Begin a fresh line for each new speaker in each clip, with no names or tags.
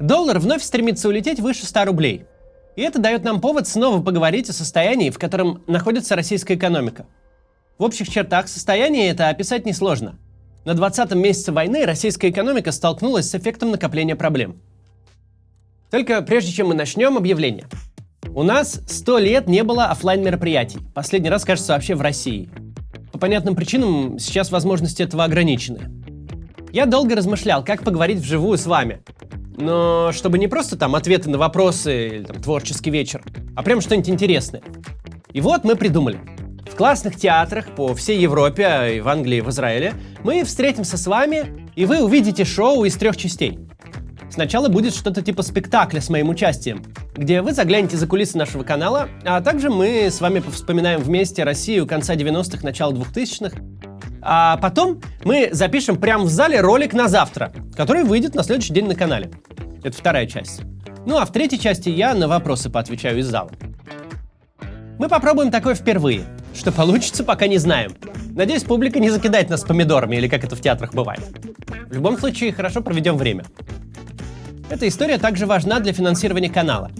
Доллар вновь стремится улететь выше 100 рублей. И это дает нам повод снова поговорить о состоянии, в котором находится российская экономика. В общих чертах состояние это описать несложно. На 20-м месяце войны российская экономика столкнулась с эффектом накопления проблем. Только прежде чем мы начнем, объявление. У нас 100 лет не было офлайн мероприятий. Последний раз, кажется, вообще в России. По понятным причинам сейчас возможности этого ограничены. Я долго размышлял, как поговорить вживую с вами. Но чтобы не просто там ответы на вопросы или там творческий вечер, а прям что-нибудь интересное. И вот мы придумали. В классных театрах по всей Европе, и в Англии, и в Израиле мы встретимся с вами, и вы увидите шоу из 3 частей. Сначала будет что-то типа спектакля с моим участием, где вы заглянете за кулисы нашего канала, а также мы с вами повспоминаем вместе Россию конца 90-х, начала 2000-х. А потом мы запишем прямо в зале ролик на завтра, который выйдет на следующий день на канале. Это 2-я часть. Ну а в 3-й части я на вопросы поотвечаю из зала. Мы попробуем такое впервые. Что получится, пока не знаем. Надеюсь, публика не закидает нас помидорами, или как это в театрах бывает. В любом случае, хорошо проведем время. Эта история также важна для финансирования канала.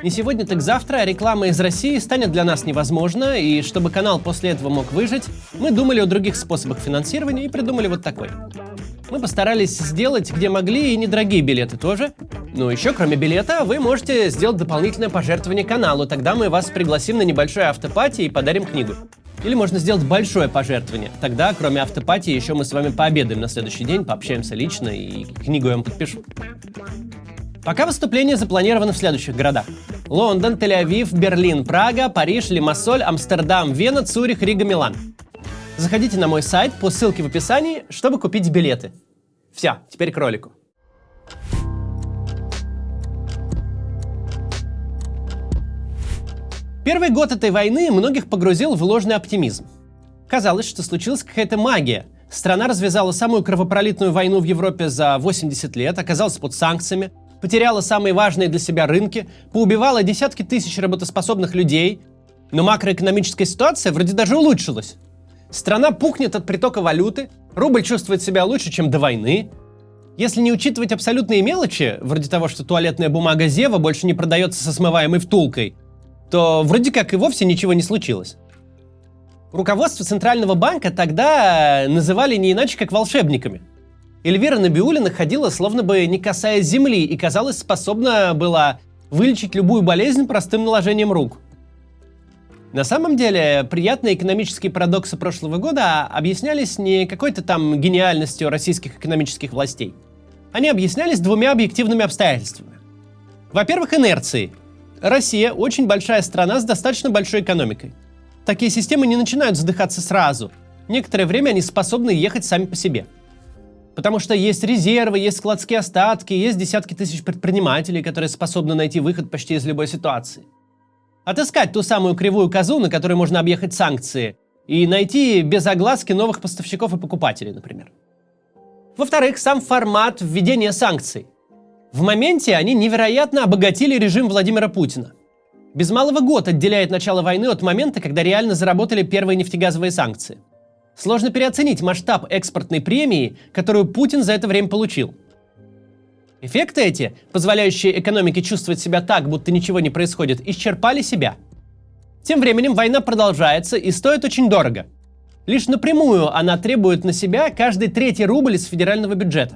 Не сегодня, так завтра реклама из России станет для нас невозможна, и чтобы канал после этого мог выжить, мы думали о других способах финансирования и придумали вот такой. Мы постарались сделать, где могли, и недорогие билеты тоже. Но еще, кроме билета, вы можете сделать дополнительное пожертвование каналу, тогда мы вас пригласим на небольшое автопати и подарим книгу. Или можно сделать большое пожертвование, тогда, кроме автопати, еще мы с вами пообедаем на следующий день, пообщаемся лично и книгу я вам подпишу. Пока выступления запланированы в следующих городах: Лондон, Тель-Авив, Берлин, Прага, Париж, Лимассоль, Амстердам, Вена, Цюрих, Рига, Милан. Заходите на мой сайт по ссылке в описании, чтобы купить билеты. Все, теперь к ролику. Первый год этой войны многих погрузил в ложный оптимизм. Казалось, что случилась какая-то магия. Страна развязала самую кровопролитную войну в Европе за 80 лет, оказалась под санкциями, потеряла самые важные для себя рынки, поубивала десятки тысяч работоспособных людей, но макроэкономическая ситуация вроде даже улучшилась. Страна пухнет от притока валюты, рубль чувствует себя лучше, чем до войны. Если не учитывать абсолютные мелочи, вроде того, что туалетная бумага Зева больше не продается со смываемой втулкой, то вроде как и вовсе ничего не случилось. Руководство Центрального банка тогда называли не иначе, как волшебниками. Эльвира Набиуллина ходила, словно бы не касаясь земли, и, казалось, способна была вылечить любую болезнь простым наложением рук. На самом деле, приятные экономические парадоксы прошлого года объяснялись не какой-то там гениальностью российских экономических властей. Они объяснялись 2 объективными обстоятельствами. Во-первых, инерцией. Россия очень большая страна с достаточно большой экономикой. Такие системы не начинают задыхаться сразу. Некоторое время они способны ехать сами по себе. Потому что есть резервы, есть складские остатки, есть десятки тысяч предпринимателей, которые способны найти выход почти из любой ситуации. Отыскать ту самую кривую козу, на которой можно объехать санкции, и найти без огласки новых поставщиков и покупателей, например. Во-вторых, сам формат введения санкций. В моменте они невероятно обогатили режим Владимира Путина. Без малого год отделяет начало войны от момента, когда реально заработали первые нефтегазовые санкции. Сложно переоценить масштаб экспортной премии, которую Путин за это время получил. Эффекты эти, позволяющие экономике чувствовать себя так, будто ничего не происходит, исчерпали себя. Тем временем война продолжается и стоит очень дорого. Лишь напрямую она требует на себя каждый 3-й рубль из федерального бюджета.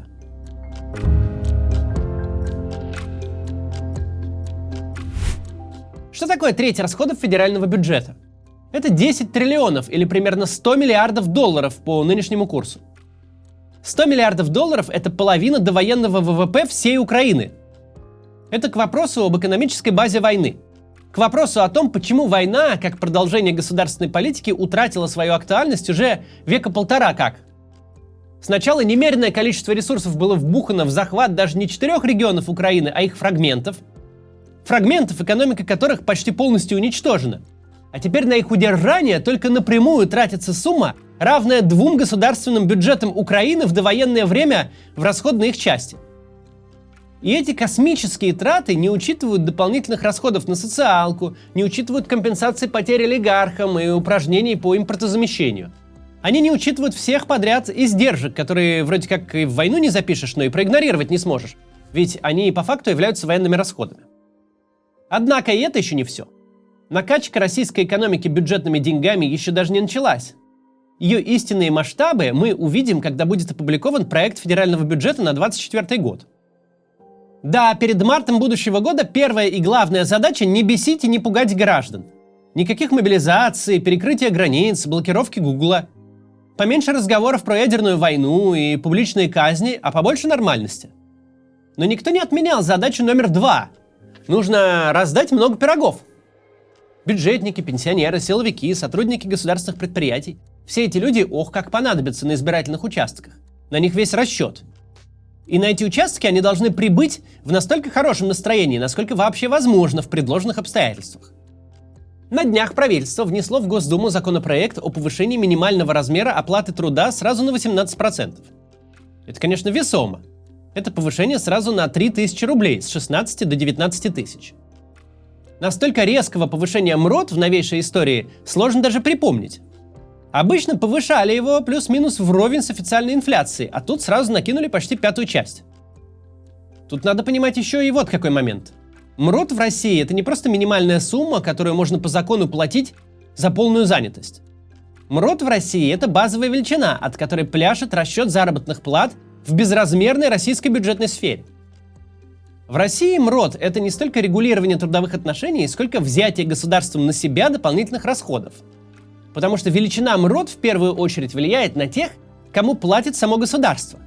Что такое треть расходов федерального бюджета? Это 10 триллионов или примерно 100 миллиардов долларов по нынешнему курсу. 100 миллиардов долларов – это половина довоенного ВВП всей Украины. Это к вопросу об экономической базе войны. К вопросу о том, почему война, как продолжение государственной политики, утратила свою актуальность уже века 1,5 как. Сначала немеренное количество ресурсов было вбухано в захват даже не 4 регионов Украины, а их фрагментов. Фрагментов, экономика которых почти полностью уничтожена. А теперь на их удержание только напрямую тратится сумма, равная 2 государственным бюджетам Украины в довоенное время в расходной их части. И эти космические траты не учитывают дополнительных расходов на социалку, не учитывают компенсации потерь олигархам и упражнений по импортозамещению. Они не учитывают всех подряд издержек, которые вроде как и в войну не запишешь, но и проигнорировать не сможешь. ведь они по факту являются военными расходами. Однако и это еще не все. Накачка российской экономики бюджетными деньгами еще даже не началась. Ее истинные масштабы мы увидим, когда будет опубликован проект федерального бюджета на 2024 год. Да, перед мартом будущего года первая и главная задача – не бесить и не пугать граждан. Никаких мобилизаций, перекрытия границ, блокировки Гугла. Поменьше разговоров про ядерную войну и публичные казни, а побольше нормальности. Но никто не отменял задачу номер 2. Нужно раздать много пирогов. Бюджетники, пенсионеры, силовики, сотрудники государственных предприятий – все эти люди, ох, как понадобятся на избирательных участках. На них весь расчет. И на эти участки они должны прибыть в настолько хорошем настроении, насколько вообще возможно в предложенных обстоятельствах. На днях правительство внесло в Госдуму законопроект о повышении минимального размера оплаты труда сразу на 18%. Это, конечно, весомо. Это повышение сразу на 3000 рублей, с 16 до 19 тысяч. Настолько резкого повышения МРОТ в новейшей истории сложно даже припомнить. Обычно повышали его плюс-минус вровень с официальной инфляцией, а тут сразу накинули почти 1/5 часть. Тут надо понимать еще и вот какой момент. МРОТ в России – это не просто минимальная сумма, которую можно по закону платить за полную занятость. МРОТ в России – это базовая величина, от которой пляшет расчет заработных плат в безразмерной российской бюджетной сфере. В России МРОТ – это не столько регулирование трудовых отношений, сколько взятие государством на себя дополнительных расходов. Потому что величина МРОТ в первую очередь влияет на тех, кому платит само государство.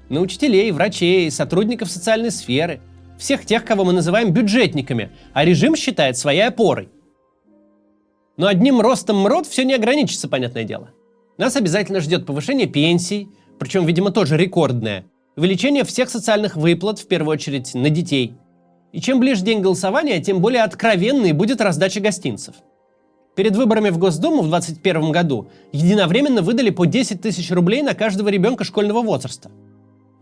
На учителей, врачей, сотрудников социальной сферы, всех тех, кого мы называем бюджетниками, а режим считает своей опорой. Но одним ростом МРОТ все не ограничится, понятное дело. Нас обязательно ждет повышение пенсий, причем, видимо, тоже рекордное, увеличение всех социальных выплат, в первую очередь на детей. И чем ближе день голосования, тем более откровенной будет раздача гостинцев. Перед выборами в Госдуму в 2021 году единовременно выдали по 10 тысяч рублей на каждого ребенка школьного возраста.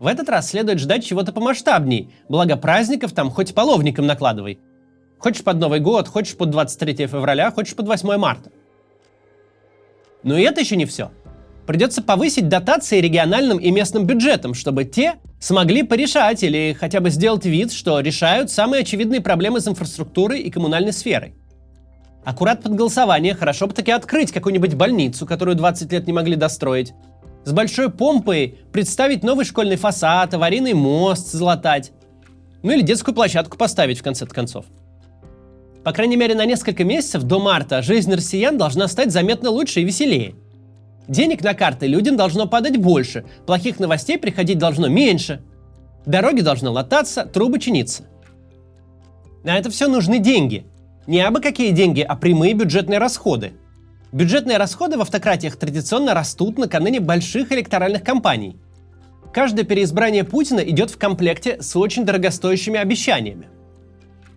В этот раз следует ждать чего-то помасштабней, благо праздников там хоть половником накладывай. Хочешь под Новый год, хочешь под 23 февраля, хочешь под 8 марта. Но и это еще не все. Придется повысить дотации региональным и местным бюджетам, чтобы те смогли порешать или хотя бы сделать вид, что решают самые очевидные проблемы с инфраструктурой и коммунальной сферой. Аккурат под голосование хорошо бы таки открыть какую-нибудь больницу, которую 20 лет не могли достроить. С большой помпой представить новый школьный фасад, аварийный мост залатать. Ну или детскую площадку поставить в конце концов. По крайней мере, на несколько месяцев до марта жизнь россиян должна стать заметно лучше и веселее. Денег на карты людям должно падать больше, плохих новостей приходить должно меньше. Дороги должны лататься, трубы чиниться. На это все нужны деньги. Не абы какие деньги, а прямые бюджетные расходы. Бюджетные расходы в автократиях традиционно растут накануне больших электоральных кампаний. Каждое переизбрание Путина идет в комплекте с очень дорогостоящими обещаниями.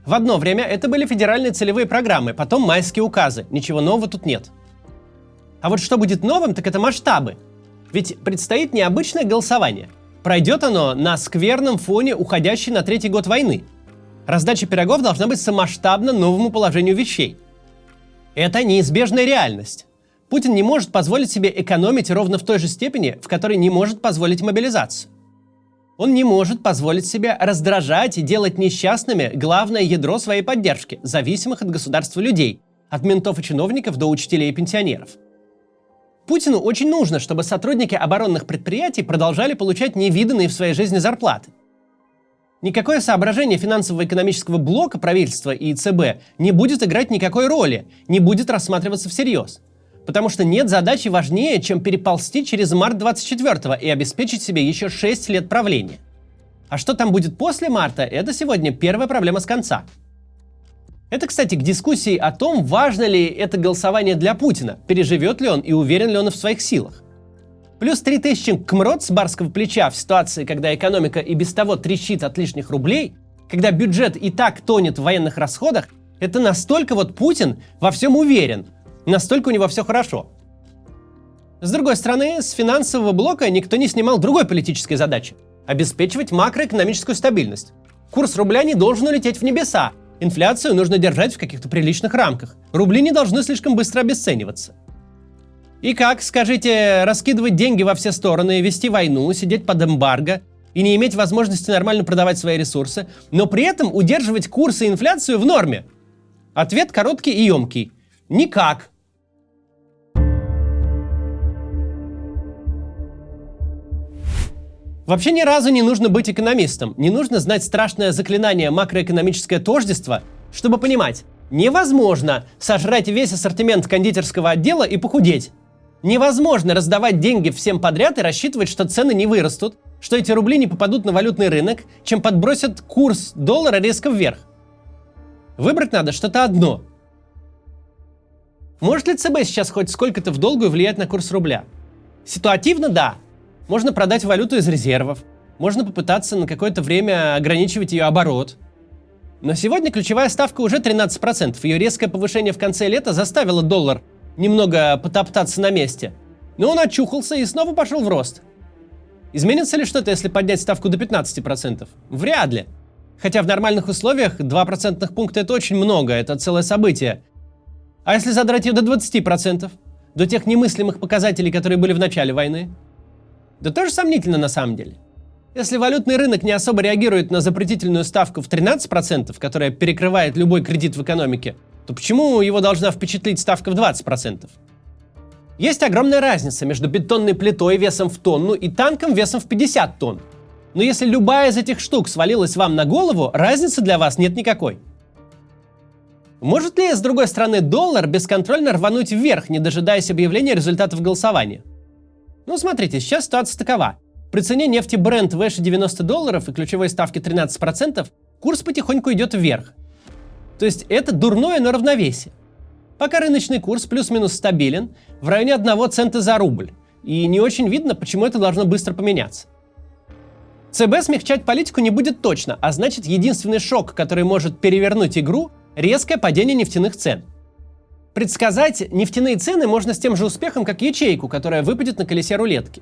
В одно время это были федеральные целевые программы, потом майские указы. Ничего нового тут нет. А вот что будет новым, так это масштабы. Ведь предстоит необычное голосование. Пройдет оно на скверном фоне уходящей на 3-й год войны. Раздача пирогов должна быть самоштабна новому положению вещей. Это неизбежная реальность. Путин не может позволить себе экономить ровно в той же степени, в которой не может позволить мобилизацию. Он не может позволить себе раздражать и делать несчастными главное ядро своей поддержки, зависимых от государства людей, от ментов и чиновников до учителей и пенсионеров. Путину очень нужно, чтобы сотрудники оборонных предприятий продолжали получать невиданные в своей жизни зарплаты. Никакое соображение финансово-экономического блока правительства и ЦБ не будет играть никакой роли, не будет рассматриваться всерьез. Потому что нет задачи важнее, чем переползти через март 24-го и обеспечить себе еще 6 лет правления. А что там будет после марта, это сегодня первая проблема с конца. Это, кстати, к дискуссии о том, важно ли это голосование для Путина, переживет ли он и уверен ли он в своих силах. Плюс 3000 к МРОТ с барского плеча в ситуации, когда экономика и без того трещит от лишних рублей, когда бюджет и так тонет в военных расходах, это настолько вот Путин во всем уверен, настолько у него все хорошо. С другой стороны, с финансового блока никто не снимал другой политической задачи – обеспечивать макроэкономическую стабильность. Курс рубля не должен улететь в небеса, инфляцию нужно держать в каких-то приличных рамках, рубли не должны слишком быстро обесцениваться. И как, скажите, раскидывать деньги во все стороны, вести войну, сидеть под эмбарго, и не иметь возможности нормально продавать свои ресурсы, но при этом удерживать курс и инфляцию в норме? Ответ короткий и емкий. Никак. Вообще ни разу не нужно быть экономистом, не нужно знать страшное заклинание макроэкономическое тождество, чтобы понимать, невозможно сожрать весь ассортимент кондитерского отдела и похудеть. Невозможно раздавать деньги всем подряд и рассчитывать, что цены не вырастут, что эти рубли не попадут на валютный рынок, чем подбросят курс доллара резко вверх. Выбрать надо что-то одно. Может ли ЦБ сейчас хоть сколько-то в долгую влиять на курс рубля? Ситуативно – да. Можно продать валюту из резервов, можно попытаться на какое-то время ограничивать ее оборот. Но сегодня ключевая ставка уже 13%. Ее резкое повышение в конце лета заставило доллар немного потоптаться на месте. Но он очухался и снова пошел в рост. Изменится ли что-то, если поднять ставку до 15%? Вряд ли. Хотя в нормальных условиях 2 процентных пункта это очень много, это целое событие. А если задрать ее до 20%? До тех немыслимых показателей, которые были в начале войны? Да тоже сомнительно на самом деле. Если валютный рынок не особо реагирует на запретительную ставку в 13%, которая перекрывает любой кредит в экономике, то почему его должна впечатлить ставка в 20%? Есть огромная разница между бетонной плитой весом в тонну и танком весом в 50 тонн. Но если любая из этих штук свалилась вам на голову, разницы для вас нет никакой. Может ли, с другой стороны, доллар бесконтрольно рвануть вверх, не дожидаясь объявления результатов голосования? Ну, смотрите, сейчас ситуация такова. При цене нефти Brent выше $90 и ключевой ставки 13%, курс потихоньку идет вверх. То есть это дурное, но равновесие. Пока рыночный курс плюс-минус стабилен, в районе 1 цента за рубль. И не очень видно, почему это должно быстро поменяться. ЦБ смягчать политику не будет точно, а значит единственный шок, который может перевернуть игру – резкое падение нефтяных цен. Предсказать нефтяные цены можно с тем же успехом, как ячейку, которая выпадет на колесе рулетки.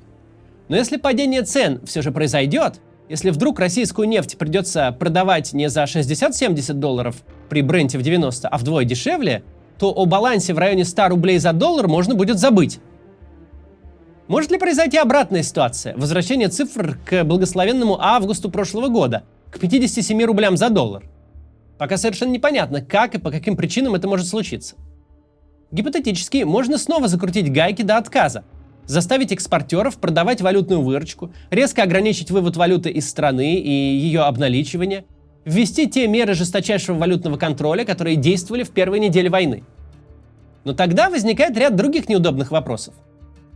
Но если падение цен все же произойдет, если вдруг российскую нефть придется продавать не за $60-70 при Бренте в 90, а вдвое дешевле, то о балансе в районе 100 рублей за доллар можно будет забыть. Может ли произойти обратная ситуация? Возвращение цифр к благословенному августу прошлого года, к 57 рублям за доллар. Пока совершенно непонятно, как и по каким причинам это может случиться. Гипотетически, можно снова закрутить гайки до отказа, заставить экспортеров продавать валютную выручку, резко ограничить вывод валюты из страны и ее обналичивание, ввести те меры жесточайшего валютного контроля, которые действовали в первой неделе войны. Но тогда возникает ряд других неудобных вопросов.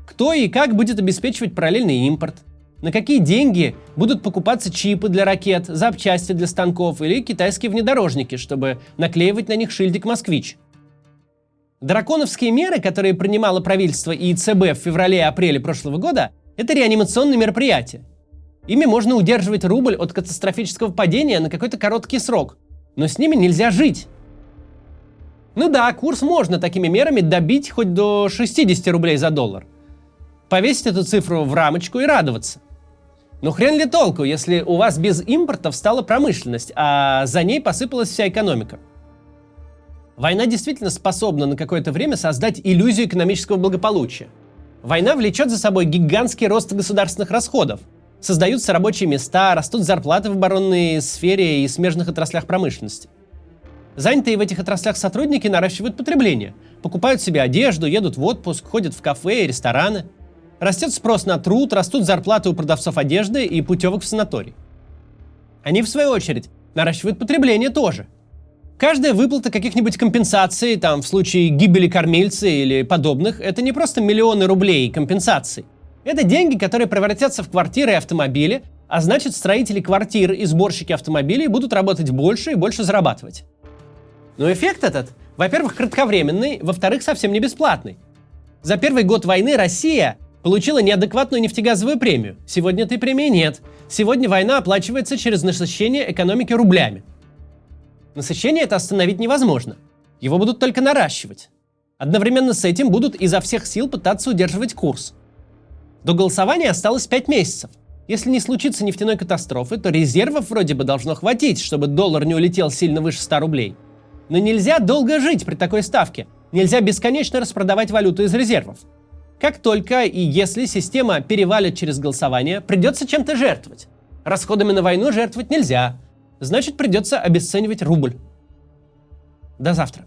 Кто и как будет обеспечивать параллельный импорт? На какие деньги будут покупаться чипы для ракет, запчасти для станков или китайские внедорожники, чтобы наклеивать на них шильдик «Москвич»? Драконовские меры, которые принимало правительство и ЦБ в феврале-апреле прошлого года, это реанимационные мероприятия. Ими можно удерживать рубль от катастрофического падения на какой-то короткий срок, но с ними нельзя жить. Ну да, курс можно такими мерами добить хоть до 60 рублей за доллар. Повесить эту цифру в рамочку и радоваться. Но хрен ли толку, если у вас без импорта встала промышленность, а за ней посыпалась вся экономика? Война действительно способна на какое-то время создать иллюзию экономического благополучия. Война влечет за собой гигантский рост государственных расходов. Создаются рабочие места, растут зарплаты в оборонной сфере и смежных отраслях промышленности. Занятые в этих отраслях сотрудники наращивают потребление, покупают себе одежду, едут в отпуск, ходят в кафе и рестораны. Растет спрос на труд, растут зарплаты у продавцов одежды и путевок в санаторий. Они, в свою очередь, наращивают потребление тоже. Каждая выплата каких-нибудь компенсаций, там, в случае гибели кормильца или подобных, это не просто миллионы рублей компенсаций. Это деньги, которые превратятся в квартиры и автомобили, а значит, строители квартир и сборщики автомобилей будут работать больше и больше зарабатывать. Но эффект этот, во-первых, кратковременный, во-вторых, совсем не бесплатный. За первый год войны Россия получила неадекватную нефтегазовую премию. Сегодня этой премии нет. Сегодня война оплачивается через насыщение экономики рублями. Насыщение это остановить невозможно. Его будут только наращивать. Одновременно с этим будут изо всех сил пытаться удерживать курс. До голосования осталось 5 месяцев. Если не случится нефтяной катастрофы, то резервов вроде бы должно хватить, чтобы доллар не улетел сильно выше 100 рублей. Но нельзя долго жить при такой ставке. Нельзя бесконечно распродавать валюту из резервов. Как только и если система перевалит через голосование, придется чем-то жертвовать. Расходами на войну жертвовать нельзя, значит придется обесценивать рубль. До завтра.